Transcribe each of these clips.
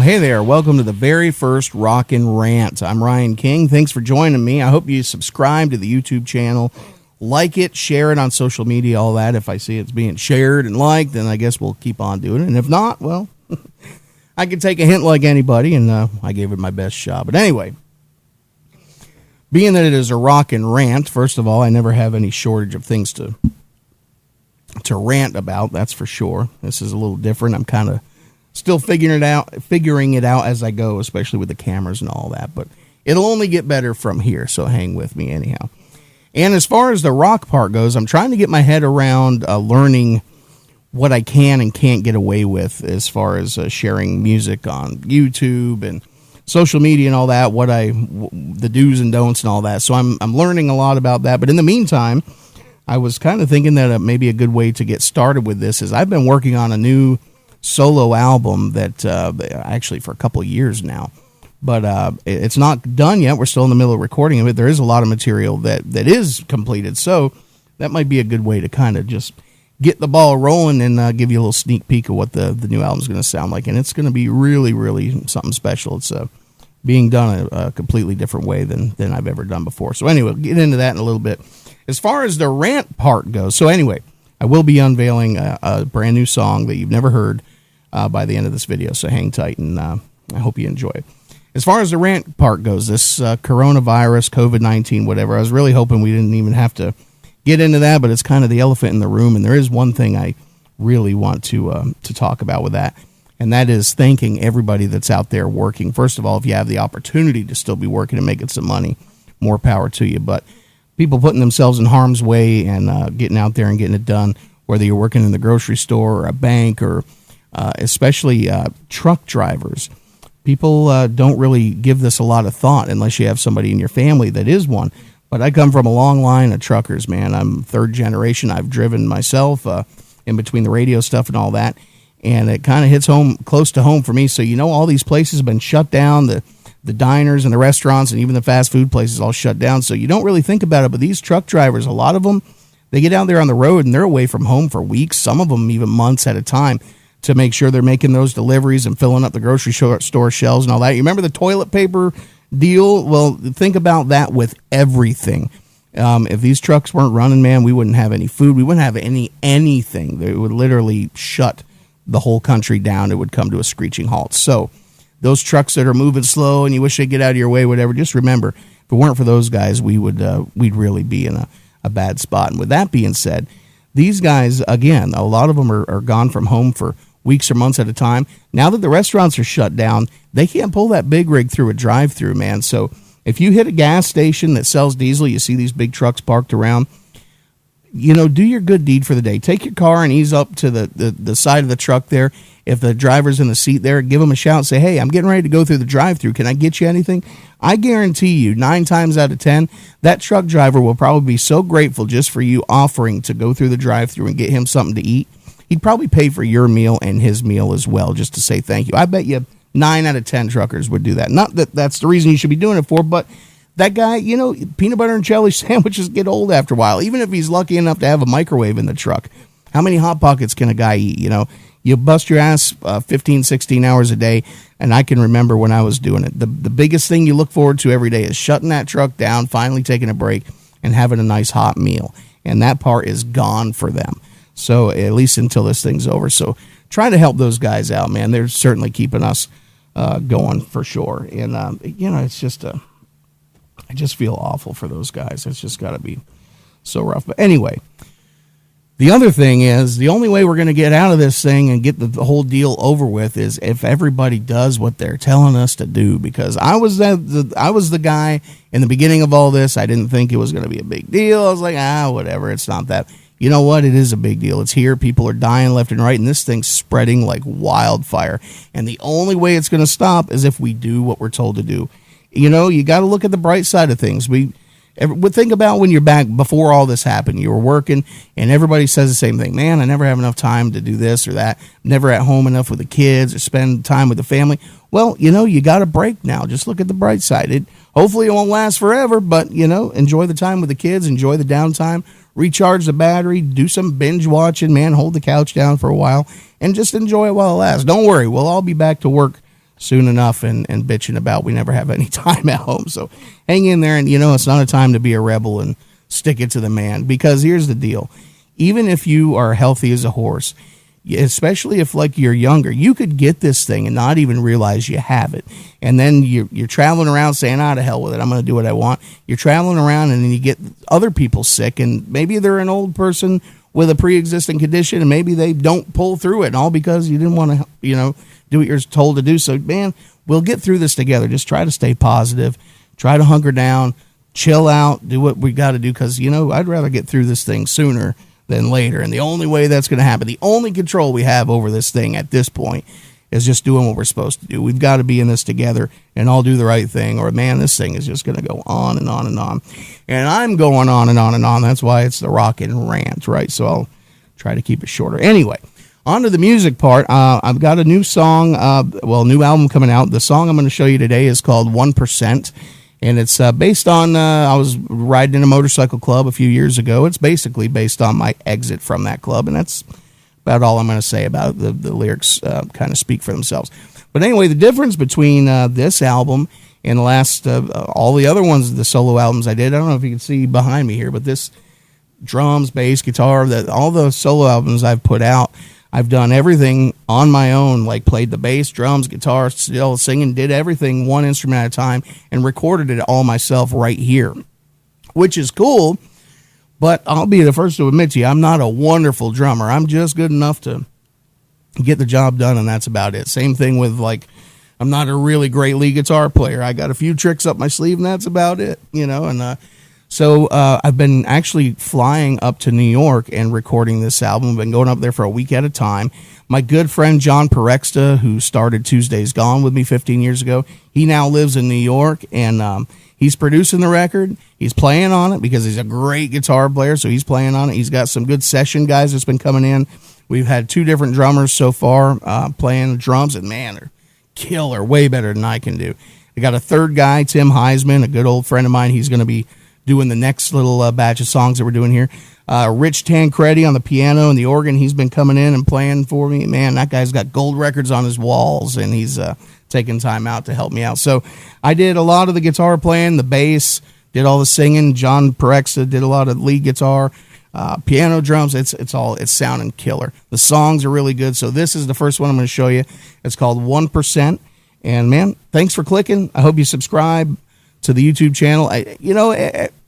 hey there. Welcome to the very first Rawk and Rant. I'm Ryan King. Thanks for joining me. I hope you subscribe to the YouTube channel, like it, share it on social media, all that. If I see it's being shared and liked, then I guess we'll keep on doing it. And if not, well, I can take a hint like anybody, and I gave it my best shot. But anyway, being that it is a Rawk and Rant, first of all, I never have any shortage of things to rant about, that's for sure. This is a little different. I'm kind of still figuring it out as I go, especially with the cameras and all that. But it'll only get better from here, so hang with me anyhow. And as far as the Rawk part goes, I'm trying to get my head around learning what I can and can't get away with as far as sharing music on YouTube and social media and all that, the do's and don'ts and all that. So I'm learning a lot about that. But in the meantime, I was kind of thinking that maybe a good way to get started with this is I've been working on a new solo album that actually for a couple of years now, but it's not done yet. We're still in the middle of recording of it. There is a lot of material that is completed, so that might be a good way to kind of just get the ball rolling and give you a little sneak peek of what the new album is going to sound like, and it's going to be really, really something special. It's being done a completely different way than I've ever done before. So anyway, we'll get into that in a little bit. As far as the rant part goes, so anyway, I will be unveiling a brand new song that you've never heard by the end of this video, so hang tight, and I hope you enjoy it. As far as the rant part goes, this coronavirus, COVID-19, whatever, I was really hoping we didn't even have to get into that, but it's kind of the elephant in the room, and there is one thing I really want to talk about with that, and that is thanking everybody that's out there working. First of all, if you have the opportunity to still be working and making some money, more power to you, but people putting themselves in harm's way and getting out there and getting it done, whether you're working in the grocery store or a bank or especially truck drivers. People don't really give this a lot of thought unless you have somebody in your family that is one. But I come from a long line of truckers, man. I'm third generation. I've driven myself in between the radio stuff and all that. And it kind of hits home, close to home for me. So, all these places have been shut down. The diners and the restaurants and even the fast food places all shut down. So you don't really think about it. But these truck drivers, a lot of them, they get out there on the road and they're away from home for weeks, some of them even months at a time, to make sure they're making those deliveries and filling up the grocery store shelves and all that. You remember the toilet paper deal? Well, think about that with everything. If these trucks weren't running, man, we wouldn't have any food. We wouldn't have anything. They would literally shut the whole country down. It would come to a screeching halt. So those trucks that are moving slow and you wish they'd get out of your way, whatever, just remember, if it weren't for those guys, we'd really be in a bad spot. And with that being said, these guys, again, a lot of them are gone from home for weeks or months at a time. Now that the restaurants are shut down, they can't pull that big rig through a drive-through, man. So if you hit a gas station that sells diesel, you see these big trucks parked around, do your good deed for the day. Take your car and ease up to the side of the truck there. If the driver's in the seat there, give them a shout and say, hey, I'm getting ready to go through the drive-thru. Can I get you anything? I guarantee you 9 times out of 10, that truck driver will probably be so grateful just for you offering to go through the drive-thru and get him something to eat. He'd probably pay for your meal and his meal as well just to say thank you. I bet you 9 out of 10 truckers would do that. Not that that's the reason you should be doing it for, but that guy, peanut butter and jelly sandwiches get old after a while, even if he's lucky enough to have a microwave in the truck. How many Hot Pockets can a guy eat, You bust your ass 15, 16 hours a day, and I can remember when I was doing it. The biggest thing you look forward to every day is shutting that truck down, finally taking a break, and having a nice hot meal. And that part is gone for them. So at least until this thing's over. So try to help those guys out, man. They're certainly keeping us going for sure. And, it's just I just feel awful for those guys. It's just got to be so rough. But anyway, the other thing is the only way we're going to get out of this thing and get the whole deal over with is if everybody does what they're telling us to do. Because I was the guy in the beginning of all this. I didn't think it was going to be a big deal. I was like, whatever. It's not that. You know what? It is a big deal. It's here. People are dying left and right, and this thing's spreading like wildfire. And the only way it's going to stop is if we do what we're told to do. You got to look at the bright side of things. Think about when you're back before all this happened. You were working, and everybody says the same thing. Man, I never have enough time to do this or that. Never at home enough with the kids or spend time with the family. Well, you got a break now. Just look at the bright side. Hopefully it won't last forever, but, enjoy the time with the kids. Enjoy the downtime. Recharge the battery. Do some binge watching, man. Hold the couch down for a while and just enjoy it while it lasts. Don't worry. We'll all be back to work soon enough and bitching about we never have any time at home. So hang in there, and it's not a time to be a rebel and stick it to the man, because here's the deal. Even if you are healthy as a horse, especially if like you're younger, you could get this thing and not even realize you have it. And then you're traveling around saying, to hell with it, I'm going to do what I want. You're traveling around and then you get other people sick, and maybe they're an old person with a pre-existing condition, and maybe they don't pull through it, and all because you didn't want to, do what you're told to do. So, man, we'll get through this together. Just try to stay positive. Try to hunker down. Chill out. Do what we got to do, because, I'd rather get through this thing sooner than later. And the only way that's going to happen, the only control we have over this thing at this point is just doing what we're supposed to do. We've got to be in this together and all do the right thing, or, man, this thing is just going to go on and on and on. And I'm going on and on and on. That's why it's the Rawk and Rant, right? So I'll try to keep it shorter. Anyway, on to the music part. I've got a new song, new album coming out. The song I'm going to show you today is called 1%. And it's based on, I was riding in a motorcycle club a few years ago. It's basically based on my exit from that club. And that's about all I'm going to say about it. The lyrics kind of speak for themselves. But anyway, the difference between this album and the last, all the other ones, the solo albums I did, I don't know if you can see behind me here, but this drums, bass, guitar, all the solo albums I've put out, I've done everything on my own, like played the bass, drums, guitar, still singing, did everything one instrument at a time, and recorded it all myself right here, which is cool. But I'll be the first to admit to you, I'm not a wonderful drummer. I'm just good enough to get the job done, and that's about it. Same thing with, I'm not a really great lead guitar player. I got a few tricks up my sleeve, and that's about it, So I've been actually flying up to New York and recording this album. I've been going up there for a week at a time. My good friend John Perexta, who started Tuesdays Gone with me 15 years ago, he now lives in New York, and he's producing the record. He's playing on it because he's a great guitar player, so he's playing on it. He's got some good session guys that's been coming in. We've had 2 different drummers so far playing drums, and, man, they're killer, way better than I can do. I got a third guy, Tim Heisman, a good old friend of mine. He's going to be doing the next little batch of songs that we're doing here. Rich Tancredi on the piano and the organ. He's been coming in and playing for me. Man, that guy's got gold records on his walls, and he's taking time out to help me out. So I did a lot of the guitar playing, the bass, did all the singing. John Perexta did a lot of lead guitar, piano, drums. It's sounding killer. The songs are really good. So this is the first one I'm going to show you. It's called 1%. And, man, thanks for clicking. I hope you subscribe to the YouTube channel.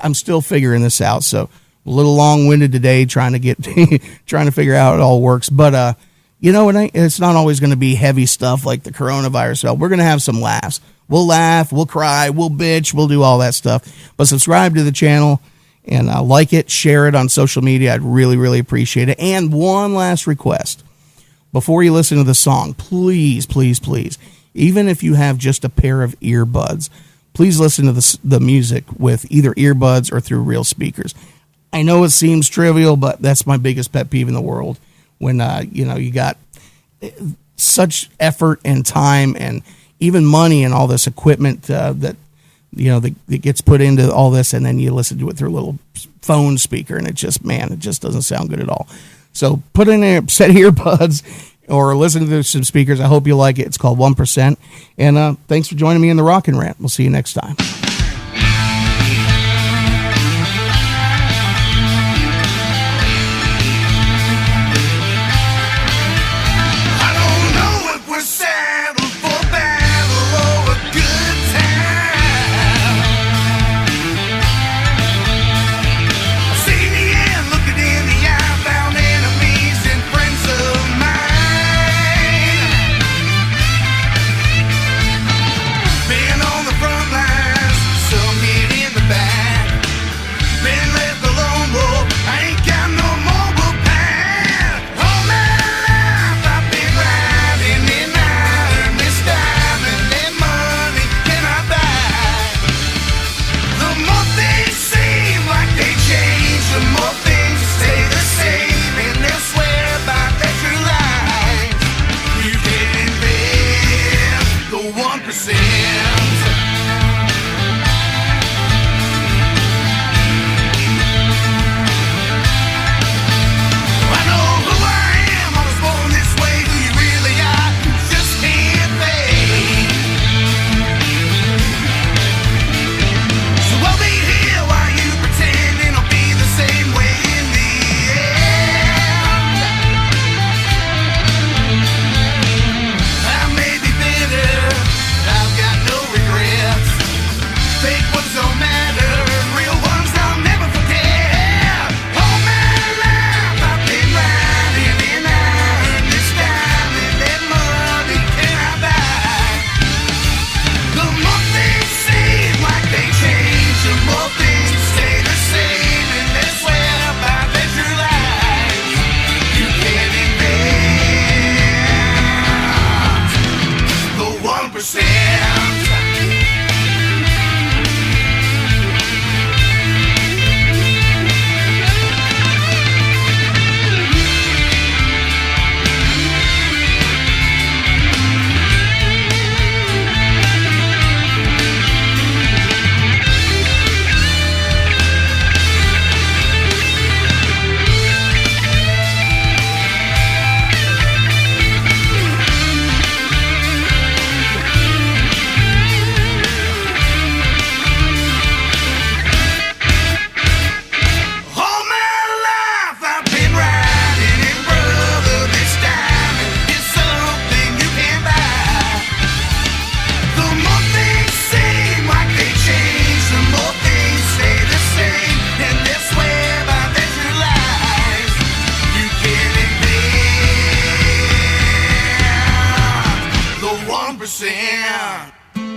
I'm still figuring this out, so a little long-winded today trying to figure out how it all works. But it's not always going to be heavy stuff like the coronavirus. We're going to have some laughs. We'll laugh, we'll cry, we'll bitch, we'll do all that stuff. But subscribe to the channel and like it, share it on social media. I'd really, really appreciate it. And one last request. Before you listen to the song, please, please, please, even if you have just a pair of earbuds, please listen to the music with either earbuds or through real speakers. I know it seems trivial, but that's my biggest pet peeve in the world. When, you got such effort and time and even money and all this equipment that gets put into all this, and then you listen to it through a little phone speaker, and it just doesn't sound good at all. So put in a set of earbuds or listen to some speakers. I hope you like it. It's called 1%. And thanks for joining me in the Rawk and Rant. We'll see you next time. down.